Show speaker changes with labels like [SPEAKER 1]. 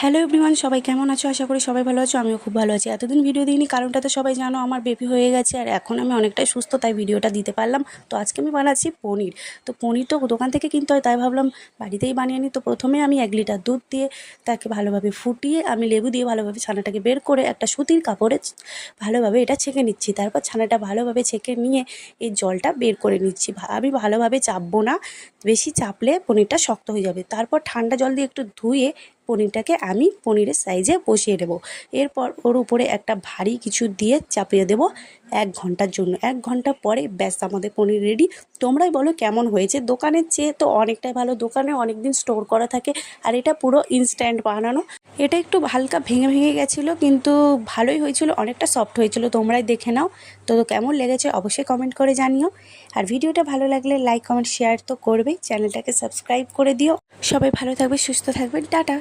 [SPEAKER 1] Hello everyone, সবাই কেমন আছো? আশা করি সবাই ভালো আছো। আমিও খুব ভালো আছি। এতদিন ভিডিও দিইনি, কারণটা তো সবাই জানো, আমার বেবি হয়ে গেছে আর এখন আমি অনেকটাই সুস্থ, তাই ভিডিওটা দিতে পারলাম। তো আজকে আমি বানাচ্ছি পনির। তো পনির তো দোকান থেকে কিনতে হয়, তাই ভাবলাম বাড়িতেই বানিয়ে নিই। তো প্রথমে আমি 1 লিটার দুধ দিয়ে তাকে ভালোভাবে ফুটিয়ে আমি লেবু দিয়ে ভালোভাবে ছানাটাকে বের করে একটা সুতির কাপড়ে ভালোভাবে এটা ছেঁকে নিচ্ছি। তারপর ছানাটা ভালোভাবে ছেঁকে নিয়ে এই জলটা বের করে নিচ্ছি। আমি ভালোভাবে চাপবো না, বেশি চাপলে পনিরটা শক্ত হয়ে যাবে। তারপর ঠান্ডা জল দিয়ে একটু ধুয়ে পনিরটাকে আমি পনিরের সাইজে বসিয়ে দেবো। এরপর ওর উপরে একটা ভারী কিছু দিয়ে চাপিয়ে দেবো 1 ঘন্টার জন্য। 1 ঘন্টা পরে ব্যাস আমাদের পনির রেডি। তোমরাই বলো কেমন হয়েছে? দোকানের চেয়ে তো অনেকটাই ভালো। দোকানে অনেক দিন স্টোর করা থাকে আর এটা পুরো ইনস্ট্যান্ট বানানো। এটা একটু হালকা ভেঙে ভেঙে গেছিলো, কিন্তু ভালোই হয়েছিল, অনেকটা সফট হয়েছিল। তোমরাই দেখে নাও। তো কেমন লেগেছে অবশ্যই কমেন্ট করে জানিও। আর ভিডিওটা ভালো লাগলে লাইক কমেন্ট শেয়ার তো করবেই, চ্যানেলটাকে সাবস্ক্রাইব করে দিও। সবাই ভালো থাকবে, সুস্থ থাকবেন, টাটা।